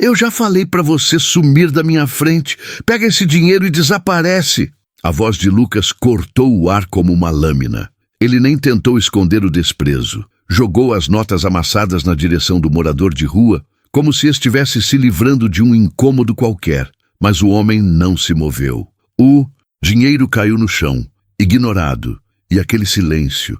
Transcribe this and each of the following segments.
Eu já falei para você sumir da minha frente. Pega esse dinheiro e desaparece. A voz de Lucas cortou o ar como uma lâmina. Ele nem tentou esconder o desprezo. Jogou as notas amassadas na direção do morador de rua, como se estivesse se livrando de um incômodo qualquer. Mas o homem não se moveu. O dinheiro caiu no chão, ignorado, e aquele silêncio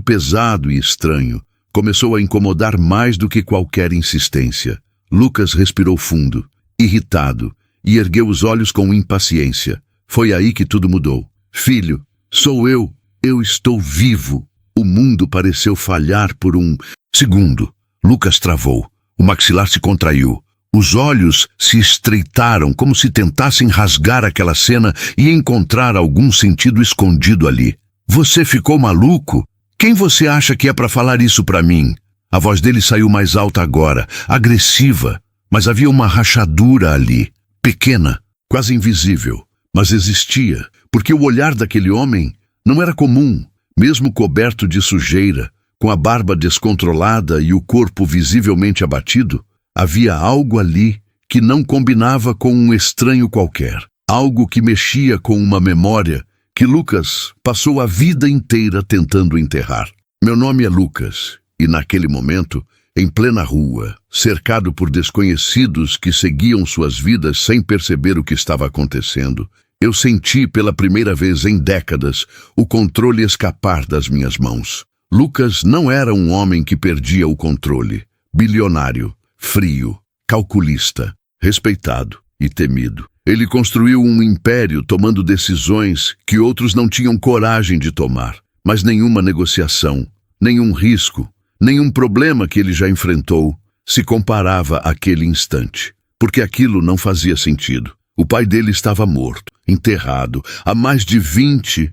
pesado e estranho, começou a incomodar mais do que qualquer insistência. Lucas respirou fundo, irritado, e ergueu os olhos com impaciência. Foi aí que tudo mudou. Filho, sou eu. Eu estou vivo. O mundo pareceu falhar por um segundo. Lucas travou. O maxilar se contraiu. Os olhos se estreitaram como se tentassem rasgar aquela cena e encontrar algum sentido escondido ali. Você ficou maluco? Quem você acha que é para falar isso para mim? A voz dele saiu mais alta agora, agressiva, mas havia uma rachadura ali, pequena, quase invisível, mas existia, porque o olhar daquele homem não era comum, mesmo coberto de sujeira, com a barba descontrolada e o corpo visivelmente abatido. Havia algo ali que não combinava com um estranho qualquer, algo que mexia com uma memória que Lucas passou a vida inteira tentando enterrar. Meu nome é Lucas, e naquele momento, em plena rua, cercado por desconhecidos que seguiam suas vidas sem perceber o que estava acontecendo, eu senti pela primeira vez em décadas o controle escapar das minhas mãos. Lucas não era um homem que perdia o controle. Bilionário, frio, calculista, respeitado e temido. Ele construiu um império tomando decisões que outros não tinham coragem de tomar, mas nenhuma negociação, nenhum risco, nenhum problema que ele já enfrentou se comparava àquele instante, porque aquilo não fazia sentido. O pai dele estava morto, enterrado, há mais de 20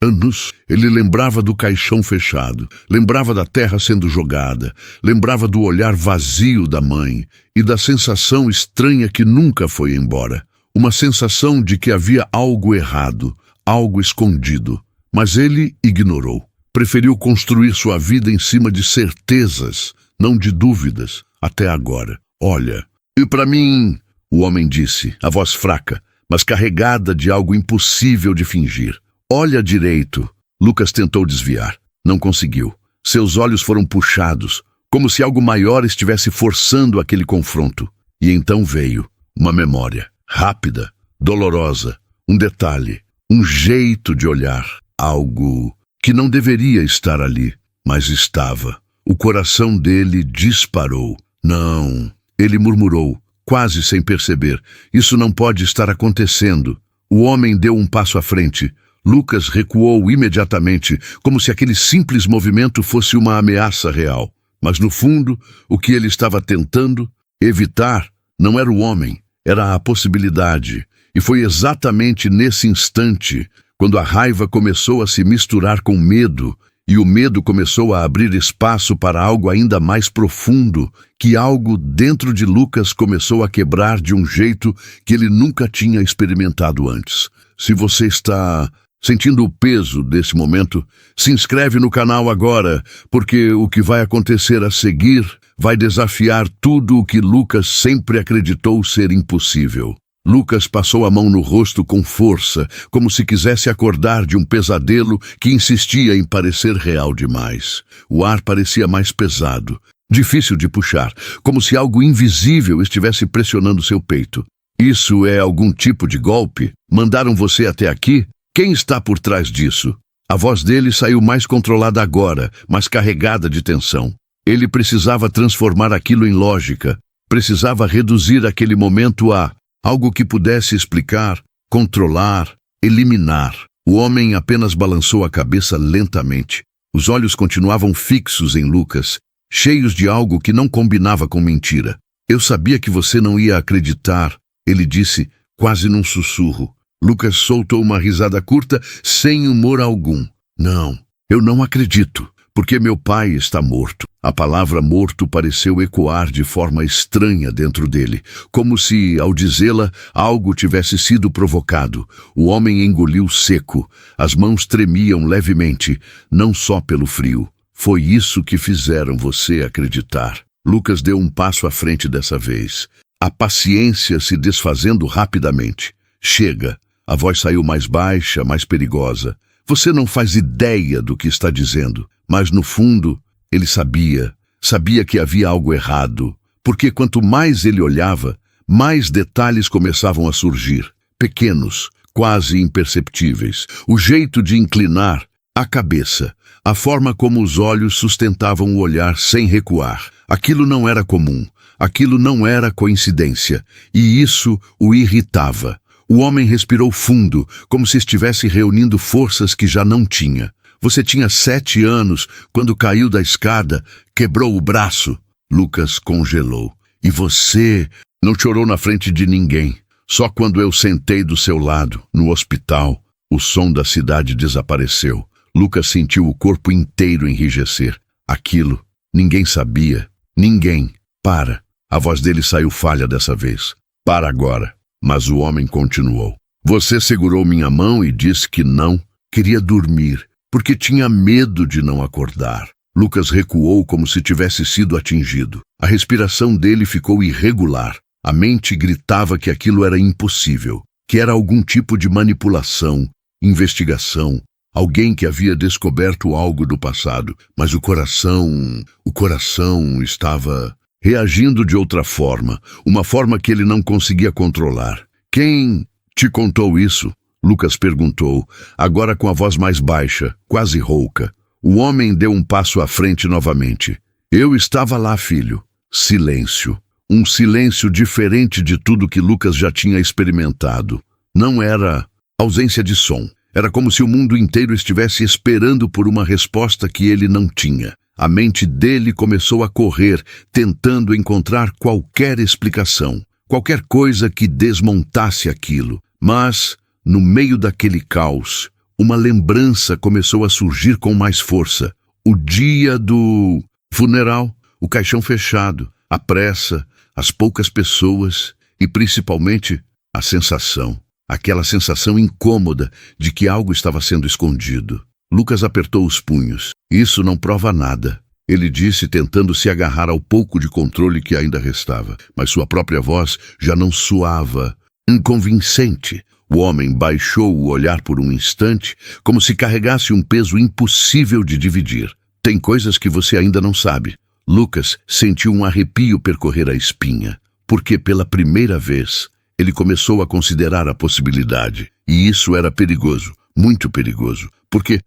anos. Ele lembrava do caixão fechado, lembrava da terra sendo jogada, lembrava do olhar vazio da mãe e da sensação estranha que nunca foi embora. Uma sensação de que havia algo errado, algo escondido. Mas ele ignorou. Preferiu construir sua vida em cima de certezas, não de dúvidas, até agora. Olha, e para mim, o homem disse, a voz fraca, mas carregada de algo impossível de fingir. Olha direito. Lucas tentou desviar. Não conseguiu. Seus olhos foram puxados, como se algo maior estivesse forçando aquele confronto. E então veio uma memória. Rápida, dolorosa, um detalhe, um jeito de olhar, algo que não deveria estar ali, mas estava. O coração dele disparou. Não, ele murmurou, quase sem perceber. Isso não pode estar acontecendo. O homem deu um passo à frente. Lucas recuou imediatamente, como se aquele simples movimento fosse uma ameaça real. Mas no fundo, o que ele estava tentando evitar não era o homem. Era a possibilidade, e foi exatamente nesse instante, quando a raiva começou a se misturar com medo, e o medo começou a abrir espaço para algo ainda mais profundo, que algo dentro de Lucas começou a quebrar de um jeito que ele nunca tinha experimentado antes. Se você está sentindo o peso desse momento, se inscreve no canal agora, porque o que vai acontecer a seguir vai desafiar tudo o que Lucas sempre acreditou ser impossível. Lucas passou a mão no rosto com força, como se quisesse acordar de um pesadelo que insistia em parecer real demais. O ar parecia mais pesado, difícil de puxar, como se algo invisível estivesse pressionando seu peito. Isso é algum tipo de golpe? Mandaram você até aqui? Quem está por trás disso? A voz dele saiu mais controlada agora, mas carregada de tensão. Ele precisava transformar aquilo em lógica, precisava reduzir aquele momento a algo que pudesse explicar, controlar, eliminar. O homem apenas balançou a cabeça lentamente. Os olhos continuavam fixos em Lucas, cheios de algo que não combinava com mentira. Eu sabia que você não ia acreditar, ele disse, quase num sussurro. Lucas soltou uma risada curta, sem humor algum. Não, eu não acredito. Porque meu pai está morto. A palavra morto pareceu ecoar de forma estranha dentro dele, como se, ao dizê-la, algo tivesse sido provocado. O homem engoliu seco. As mãos tremiam levemente, não só pelo frio. Foi isso que fizeram você acreditar. Lucas deu um passo à frente dessa vez, a paciência se desfazendo rapidamente. Chega. A voz saiu mais baixa, mais perigosa. Você não faz ideia do que está dizendo. Mas no fundo, ele sabia que havia algo errado. Porque quanto mais ele olhava, mais detalhes começavam a surgir. Pequenos, quase imperceptíveis. O jeito de inclinar a cabeça. A forma como os olhos sustentavam o olhar sem recuar. Aquilo não era comum. Aquilo não era coincidência. E isso o irritava. O homem respirou fundo, como se estivesse reunindo forças que já não tinha. Você tinha 7 anos, quando caiu da escada, quebrou o braço. Lucas congelou. E você não chorou na frente de ninguém. Só quando eu sentei do seu lado, no hospital, o som da cidade desapareceu. Lucas sentiu o corpo inteiro enrijecer. Aquilo, ninguém sabia. Ninguém. Para. A voz dele saiu falha dessa vez. Para agora. Mas o homem continuou. Você segurou minha mão e disse que não queria dormir, porque tinha medo de não acordar. Lucas recuou como se tivesse sido atingido. A respiração dele ficou irregular. A mente gritava que aquilo era impossível, que era algum tipo de manipulação, investigação, alguém que havia descoberto algo do passado, mas o coração estava reagindo de outra forma, uma forma que ele não conseguia controlar. Quem te contou isso? Lucas perguntou, agora com a voz mais baixa, quase rouca. O homem deu um passo à frente novamente. Eu estava lá, filho. Silêncio. Um silêncio diferente de tudo que Lucas já tinha experimentado. Não era ausência de som. Era como se o mundo inteiro estivesse esperando por uma resposta que ele não tinha. A mente dele começou a correr, tentando encontrar qualquer explicação, qualquer coisa que desmontasse aquilo. Mas, no meio daquele caos, uma lembrança começou a surgir com mais força. O dia do funeral, o caixão fechado, a pressa, as poucas pessoas e, principalmente, a sensação. Aquela sensação incômoda de que algo estava sendo escondido. Lucas apertou os punhos. Isso não prova nada, ele disse, tentando se agarrar ao pouco de controle que ainda restava. Mas sua própria voz já não soava inconvincente. O homem baixou o olhar por um instante, como se carregasse um peso impossível de dividir. Tem coisas que você ainda não sabe. Lucas sentiu um arrepio percorrer a espinha, porque pela primeira vez ele começou a considerar a possibilidade. E isso era perigoso, muito perigoso, porque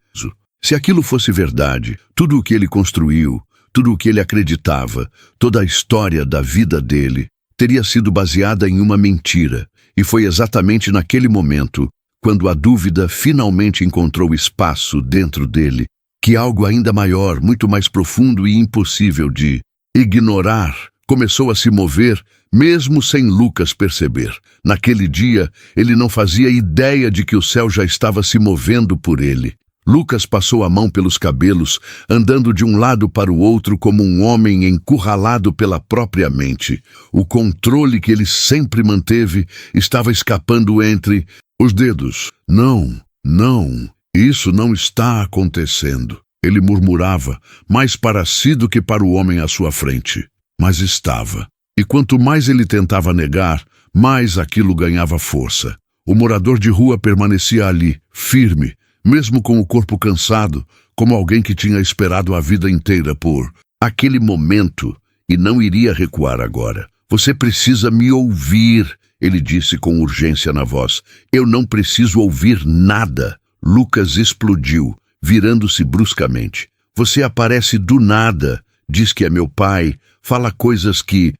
se aquilo fosse verdade, tudo o que ele construiu, tudo o que ele acreditava, toda a história da vida dele, teria sido baseada em uma mentira. E foi exatamente naquele momento, quando a dúvida finalmente encontrou espaço dentro dele, que algo ainda maior, muito mais profundo e impossível de ignorar, começou a se mover, mesmo sem Lucas perceber. Naquele dia, ele não fazia ideia de que o céu já estava se movendo por ele. Lucas passou a mão pelos cabelos, andando de um lado para o outro como um homem encurralado pela própria mente. O controle que ele sempre manteve estava escapando entre os dedos. Não, isso não está acontecendo. Ele murmurava, mais para si do que para o homem à sua frente. Mas estava. E quanto mais ele tentava negar, mais aquilo ganhava força. O morador de rua permanecia ali, firme, mesmo com o corpo cansado, como alguém que tinha esperado a vida inteira por aquele momento e não iria recuar agora. Você precisa me ouvir, ele disse com urgência na voz. Eu não preciso ouvir nada. Lucas explodiu, virando-se bruscamente. Você aparece do nada, diz que é meu pai, fala coisas que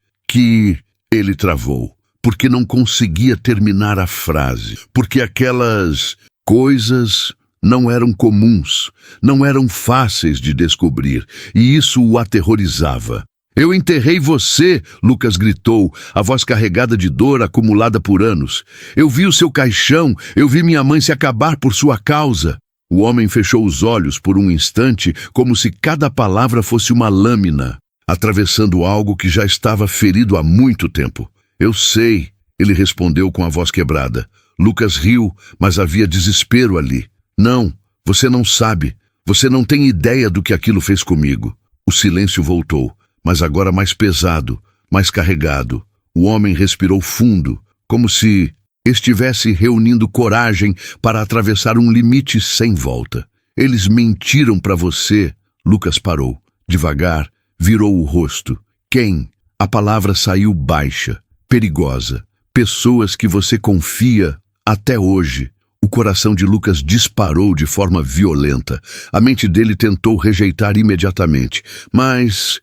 ele travou, porque não conseguia terminar a frase, porque aquelas coisas não eram comuns, não eram fáceis de descobrir, e isso o aterrorizava. Eu enterrei você, Lucas gritou, a voz carregada de dor acumulada por anos. Eu vi o seu caixão, eu vi minha mãe se acabar por sua causa. O homem fechou os olhos por um instante, como se cada palavra fosse uma lâmina, atravessando algo que já estava ferido há muito tempo. Eu sei, ele respondeu com a voz quebrada. Lucas riu, mas havia desespero ali. Não, você não sabe. Você não tem ideia do que aquilo fez comigo. O silêncio voltou, mas agora mais pesado, mais carregado. O homem respirou fundo, como se estivesse reunindo coragem para atravessar um limite sem volta. Eles mentiram para você. Lucas parou. Devagar, virou o rosto. Quem? A palavra saiu baixa, perigosa. Pessoas que você confia até hoje. O coração de Lucas disparou de forma violenta. A mente dele tentou rejeitar imediatamente, mas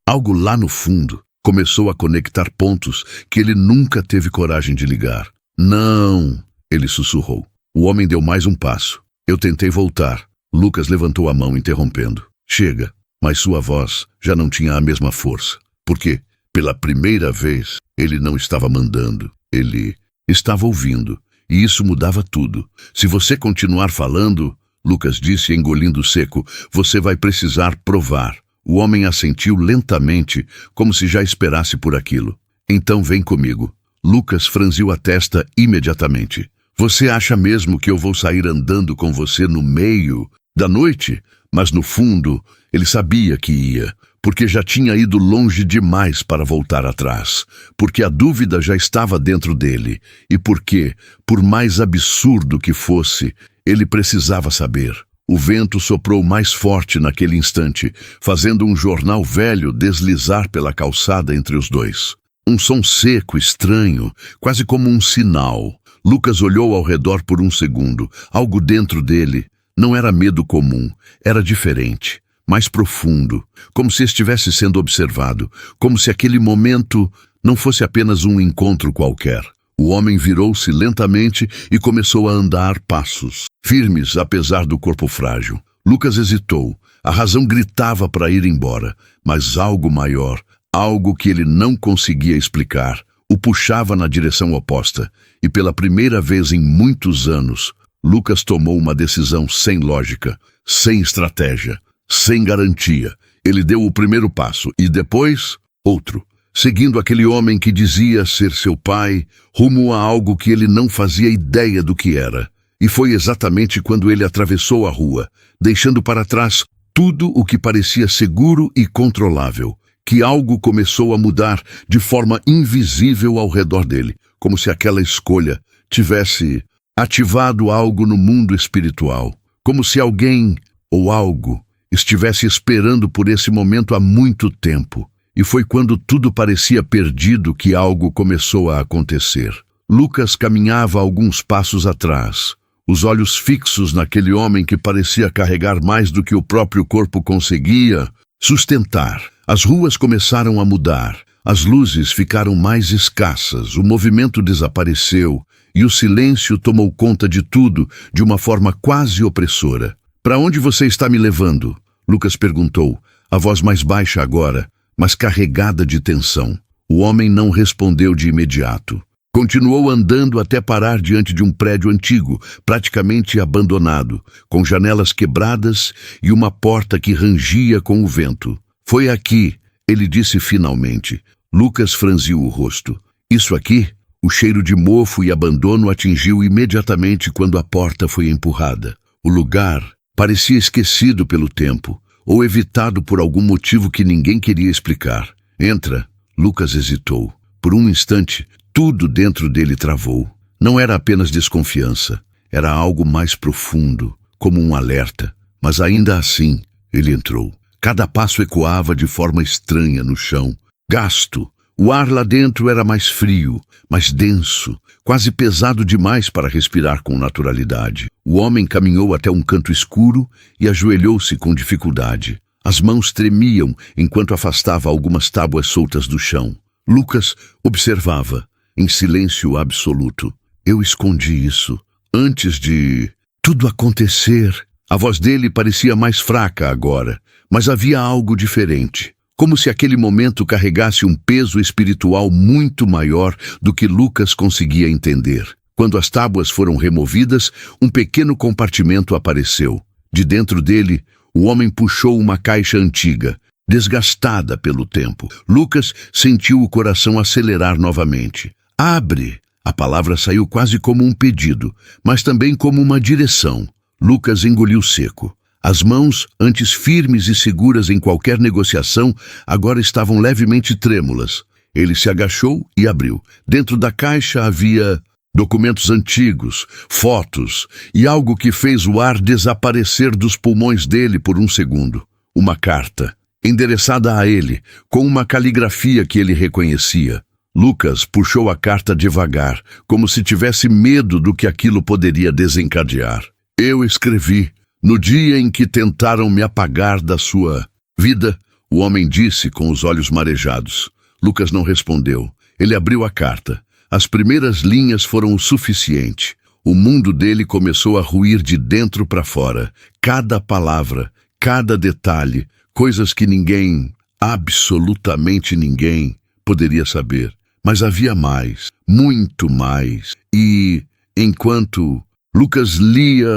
algo lá no fundo começou a conectar pontos que ele nunca teve coragem de ligar. Não, ele sussurrou. O homem deu mais um passo. Eu tentei voltar. Lucas levantou a mão, interrompendo. Chega, mas sua voz já não tinha a mesma força. Porque, pela primeira vez, ele não estava mandando. Ele estava ouvindo. E isso mudava tudo. Se você continuar falando, Lucas disse, engolindo seco, você vai precisar provar. O homem assentiu lentamente, como se já esperasse por aquilo. Então vem comigo. Lucas franziu a testa imediatamente. Você acha mesmo que eu vou sair andando com você no meio da noite? Mas no fundo, ele sabia que ia, porque já tinha ido longe demais para voltar atrás, porque a dúvida já estava dentro dele, e porque, por mais absurdo que fosse, ele precisava saber. O vento soprou mais forte naquele instante, fazendo um jornal velho deslizar pela calçada entre os dois. Um som seco, estranho, quase como um sinal. Lucas olhou ao redor por um segundo. Algo dentro dele não era medo comum, era diferente, mais profundo, como se estivesse sendo observado, como se aquele momento não fosse apenas um encontro qualquer. O homem virou-se lentamente e começou a andar passos, firmes apesar do corpo frágil. Lucas hesitou. A razão gritava para ir embora, mas algo maior, algo que ele não conseguia explicar, o puxava na direção oposta. E pela primeira vez em muitos anos, Lucas tomou uma decisão sem lógica, sem estratégia, sem garantia. Ele deu o primeiro passo e depois, outro. Seguindo aquele homem que dizia ser seu pai, rumo a algo que ele não fazia ideia do que era. E foi exatamente quando ele atravessou a rua, deixando para trás tudo o que parecia seguro e controlável, que algo começou a mudar de forma invisível ao redor dele, como se aquela escolha tivesse ativado algo no mundo espiritual, como se alguém ou algo estivesse esperando por esse momento há muito tempo. E foi quando tudo parecia perdido que algo começou a acontecer. Lucas caminhava alguns passos atrás, os olhos fixos naquele homem que parecia carregar mais do que o próprio corpo conseguia sustentar. As ruas começaram a mudar, as luzes ficaram mais escassas, o movimento desapareceu e o silêncio tomou conta de tudo de uma forma quase opressora. Para onde você está me levando? Lucas perguntou, a voz mais baixa agora, mas carregada de tensão. O homem não respondeu de imediato. Continuou andando até parar diante de um prédio antigo, praticamente abandonado, com janelas quebradas e uma porta que rangia com o vento. Foi aqui, ele disse finalmente. Lucas franziu o rosto. Isso aqui? O cheiro de mofo e abandono atingiu imediatamente quando a porta foi empurrada. O lugar parecia esquecido pelo tempo, ou evitado por algum motivo que ninguém queria explicar. Entra. Lucas hesitou. Por um instante, tudo dentro dele travou. Não era apenas desconfiança, era algo mais profundo, como um alerta. Mas ainda assim, ele entrou. Cada passo ecoava de forma estranha no chão. Gasto. O ar lá dentro era mais frio, mais denso, quase pesado demais para respirar com naturalidade. O homem caminhou até um canto escuro e ajoelhou-se com dificuldade. As mãos tremiam enquanto afastava algumas tábuas soltas do chão. Lucas observava, em silêncio absoluto. Eu escondi isso antes de tudo acontecer. A voz dele parecia mais fraca agora, mas havia algo diferente. Como se aquele momento carregasse um peso espiritual muito maior do que Lucas conseguia entender. Quando as tábuas foram removidas, um pequeno compartimento apareceu. De dentro dele, o homem puxou uma caixa antiga, desgastada pelo tempo. Lucas sentiu o coração acelerar novamente. Abre! A palavra saiu quase como um pedido, mas também como uma direção. Lucas engoliu seco. As mãos, antes firmes e seguras em qualquer negociação, agora estavam levemente trêmulas. Ele se agachou e abriu. Dentro da caixa havia documentos antigos, fotos e algo que fez o ar desaparecer dos pulmões dele por um segundo. Uma carta, endereçada a ele, com uma caligrafia que ele reconhecia. Lucas puxou a carta devagar, como se tivesse medo do que aquilo poderia desencadear. Eu escrevi. No dia em que tentaram me apagar da sua vida, o homem disse com os olhos marejados. Lucas não respondeu. Ele abriu a carta. As primeiras linhas foram o suficiente. O mundo dele começou a ruir de dentro para fora. Cada palavra, cada detalhe, coisas que ninguém, absolutamente ninguém, poderia saber. Mas havia mais, muito mais. E, enquanto Lucas lia,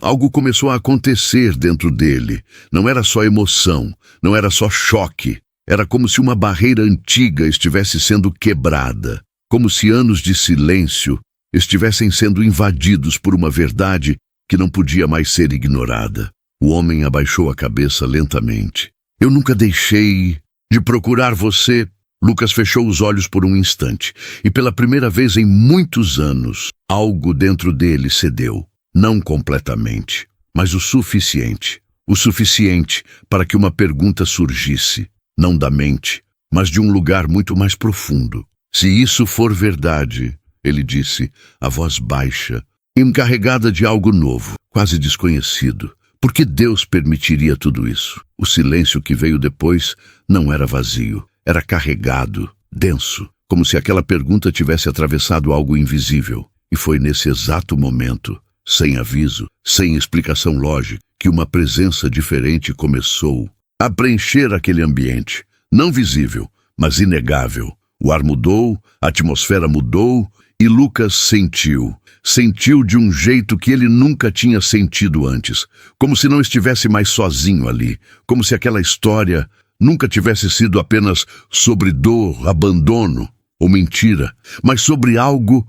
algo começou a acontecer dentro dele. Não era só emoção, não era só choque. Era como se uma barreira antiga estivesse sendo quebrada. Como se anos de silêncio estivessem sendo invadidos por uma verdade que não podia mais ser ignorada. O homem abaixou a cabeça lentamente. Eu nunca deixei de procurar você. Lucas fechou os olhos por um instante, e pela primeira vez em muitos anos, algo dentro dele cedeu. Não completamente, mas o suficiente. O suficiente para que uma pergunta surgisse, não da mente, mas de um lugar muito mais profundo. Se isso for verdade, ele disse, a voz baixa, encarregada de algo novo, quase desconhecido. Por que Deus permitiria tudo isso? O silêncio que veio depois não era vazio. Era carregado, denso, como se aquela pergunta tivesse atravessado algo invisível. E foi nesse exato momento, sem aviso, sem explicação lógica, que uma presença diferente começou a preencher aquele ambiente. Não visível, mas inegável. O ar mudou, a atmosfera mudou e Lucas sentiu. Sentiu de um jeito que ele nunca tinha sentido antes. Como se não estivesse mais sozinho ali. Como se aquela história nunca tivesse sido apenas sobre dor, abandono ou mentira, mas sobre algo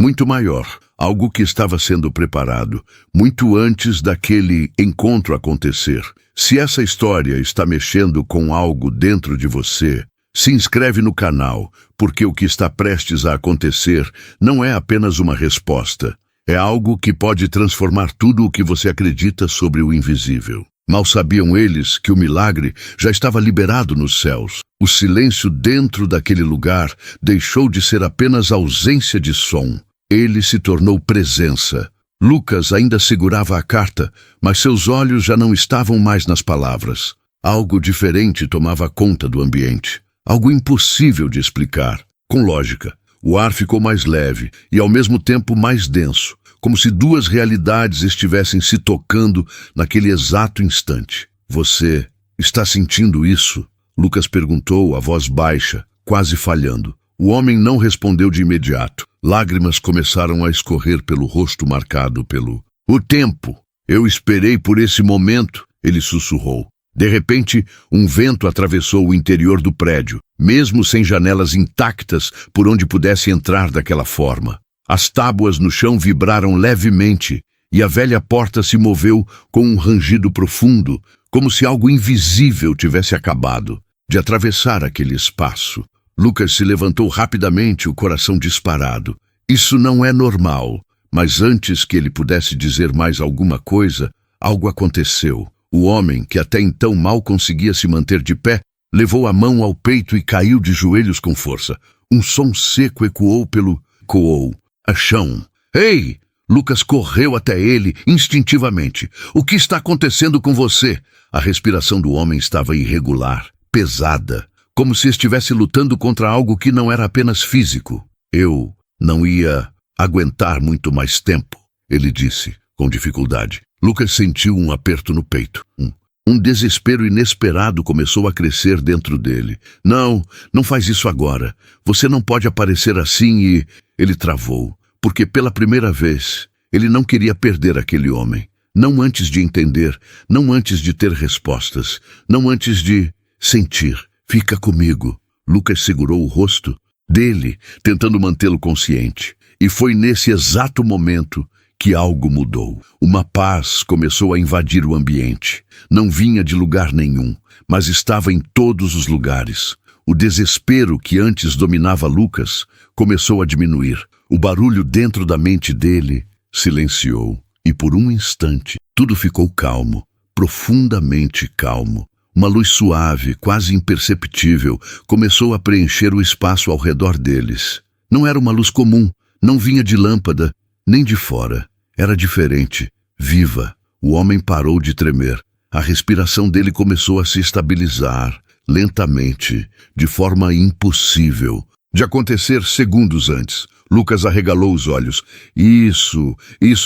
muito maior, algo que estava sendo preparado muito antes daquele encontro acontecer. Se essa história está mexendo com algo dentro de você, se inscreve no canal, porque o que está prestes a acontecer não é apenas uma resposta, é algo que pode transformar tudo o que você acredita sobre o invisível. Mal sabiam eles que o milagre já estava liberado nos céus. O silêncio dentro daquele lugar deixou de ser apenas ausência de som. Ele se tornou presença. Lucas ainda segurava a carta, mas seus olhos já não estavam mais nas palavras. Algo diferente tomava conta do ambiente. Algo impossível de explicar. Com lógica, o ar ficou mais leve e ao mesmo tempo mais denso, como se duas realidades estivessem se tocando naquele exato instante. Você está sentindo isso? Lucas perguntou, a voz baixa, quase falhando. O homem não respondeu de imediato. Lágrimas começaram a escorrer pelo rosto marcado pelo o tempo. Eu esperei por esse momento, ele sussurrou. De repente, um vento atravessou o interior do prédio, mesmo sem janelas intactas por onde pudesse entrar daquela forma. As tábuas no chão vibraram levemente e a velha porta se moveu com um rangido profundo, como se algo invisível tivesse acabado de atravessar aquele espaço. Lucas se levantou rapidamente, o coração disparado. Isso não é normal, mas antes que ele pudesse dizer mais alguma coisa, algo aconteceu. O homem, que até então mal conseguia se manter de pé, levou a mão ao peito e caiu de joelhos com força. Um som seco ecoou a chão. Ei! Lucas correu até ele instintivamente. O que está acontecendo com você? A respiração do homem estava irregular, pesada, como se estivesse lutando contra algo que não era apenas físico. Eu não ia aguentar muito mais tempo, ele disse, com dificuldade. Lucas sentiu um aperto no peito. Um desespero inesperado começou a crescer dentro dele. Não faz isso agora. Você não pode aparecer assim e... Ele travou, porque pela primeira vez ele não queria perder aquele homem. Não antes de entender, não antes de ter respostas, não antes de sentir. Fica comigo. Lucas segurou o rosto dele, tentando mantê-lo consciente. E foi nesse exato momento que algo mudou. Uma paz começou a invadir o ambiente. Não vinha de lugar nenhum, mas estava em todos os lugares. O desespero que antes dominava Lucas começou a diminuir. O barulho dentro da mente dele silenciou. E por um instante, tudo ficou calmo, profundamente calmo. Uma luz suave, quase imperceptível, começou a preencher o espaço ao redor deles. Não era uma luz comum, não vinha de lâmpada, nem de fora. Era diferente, viva. O homem parou de tremer. A respiração dele começou a se estabilizar, lentamente, de forma impossível de acontecer segundos antes. Lucas arregalou os olhos. Isso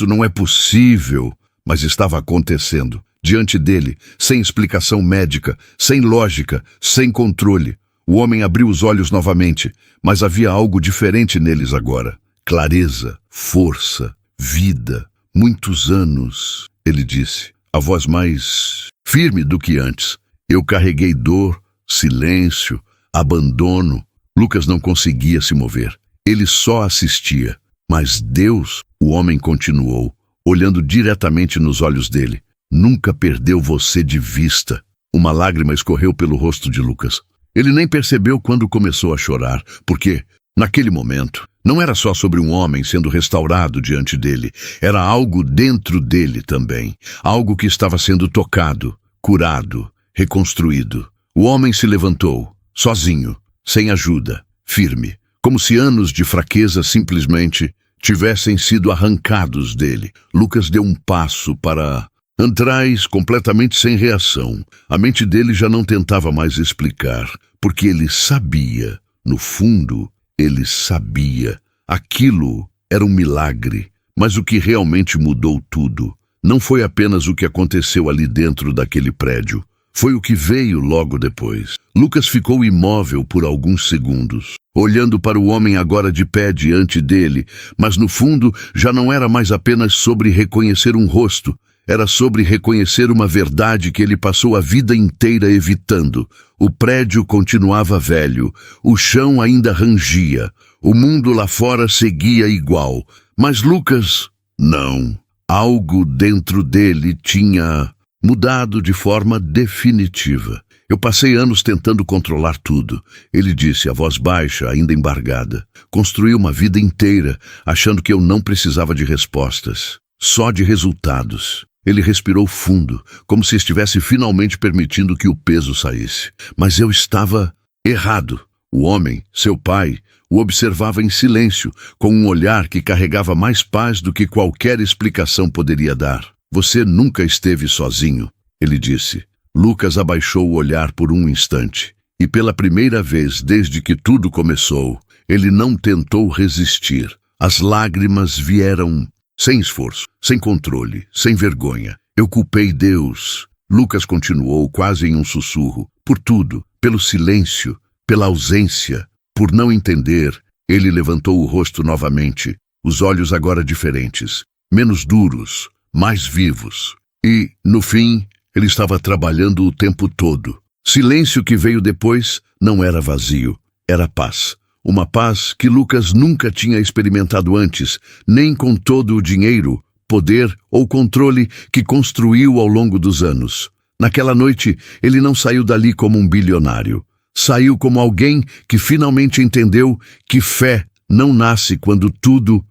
não é possível. Mas estava acontecendo. Diante dele, sem explicação médica, sem lógica, sem controle. O homem abriu os olhos novamente, mas havia algo diferente neles agora. Clareza, força, vida. Muitos anos, ele disse, a voz mais firme do que antes. Eu carreguei dor, silêncio, abandono. Lucas não conseguia se mover. Ele só assistia. Mas Deus, o homem continuou, olhando diretamente nos olhos dele. Nunca perdeu você de vista. Uma lágrima escorreu pelo rosto de Lucas. Ele nem percebeu quando começou a chorar, porque, naquele momento, não era só sobre um homem sendo restaurado diante dele. Era algo dentro dele também. Algo que estava sendo tocado, curado, reconstruído. O homem se levantou, sozinho, sem ajuda, firme, como se anos de fraqueza simplesmente tivessem sido arrancados dele. Lucas deu um passo para atrás, completamente sem reação. A mente dele já não tentava mais explicar, porque ele sabia, no fundo, ele sabia. Aquilo era um milagre, mas o que realmente mudou tudo não foi apenas o que aconteceu ali dentro daquele prédio. Foi o que veio logo depois. Lucas ficou imóvel por alguns segundos, olhando para o homem agora de pé diante dele, mas no fundo já não era mais apenas sobre reconhecer um rosto, era sobre reconhecer uma verdade que ele passou a vida inteira evitando. O prédio continuava velho, o chão ainda rangia, o mundo lá fora seguia igual, mas Lucas, não. Algo dentro dele tinha mudado de forma definitiva. Eu passei anos tentando controlar tudo, ele disse, a voz baixa, ainda embargada. Construí uma vida inteira, achando que eu não precisava de respostas, só de resultados. Ele respirou fundo, como se estivesse finalmente permitindo que o peso saísse. Mas eu estava errado. O homem, seu pai, o observava em silêncio, com um olhar que carregava mais paz do que qualquer explicação poderia dar. Você nunca esteve sozinho, ele disse. Lucas abaixou o olhar por um instante, e pela primeira vez desde que tudo começou, ele não tentou resistir. As lágrimas vieram sem esforço, sem controle, sem vergonha. Eu culpei Deus. Lucas continuou quase em um sussurro. Por tudo, pelo silêncio, pela ausência, por não entender. Ele levantou o rosto novamente, os olhos agora diferentes, menos duros, mais vivos. E, no fim, ele estava trabalhando o tempo todo. Silêncio que veio depois não era vazio, era paz. Uma paz que Lucas nunca tinha experimentado antes, nem com todo o dinheiro, poder ou controle que construiu ao longo dos anos. Naquela noite, ele não saiu dali como um bilionário. Saiu como alguém que finalmente entendeu que fé não nasce quando tudo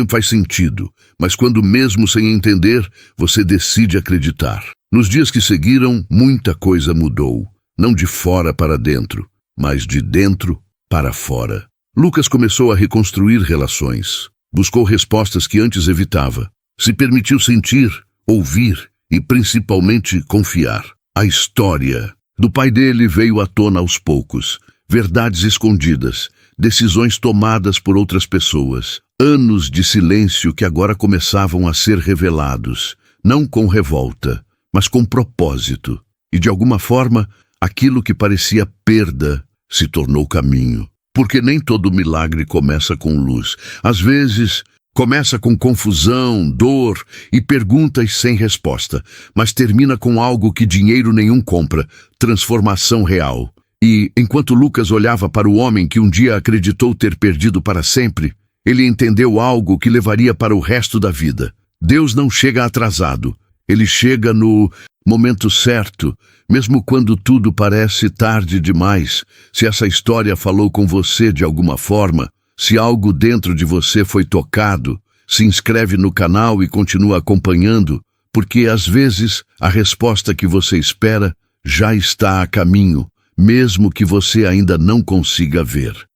faz sentido, mas quando mesmo sem entender, você decide acreditar. Nos dias que seguiram, muita coisa mudou. Não de fora para dentro, mas de dentro para fora. Lucas começou a reconstruir relações. Buscou respostas que antes evitava. Se permitiu sentir, ouvir e principalmente confiar. A história do pai dele veio à tona aos poucos. Verdades escondidas, decisões tomadas por outras pessoas. Anos de silêncio que agora começavam a ser revelados. Não com revolta, mas com propósito. E de alguma forma, aquilo que parecia perda se tornou caminho. Porque nem todo milagre começa com luz. Às vezes, começa com confusão, dor e perguntas sem resposta, mas termina com algo que dinheiro nenhum compra, transformação real. E, enquanto Lucas olhava para o homem que um dia acreditou ter perdido para sempre, ele entendeu algo que levaria para o resto da vida. Deus não chega atrasado. Ele chega no momento certo, mesmo quando tudo parece tarde demais. Se essa história falou com você de alguma forma, se algo dentro de você foi tocado, se inscreve no canal e continua acompanhando, porque às vezes a resposta que você espera já está a caminho, mesmo que você ainda não consiga ver.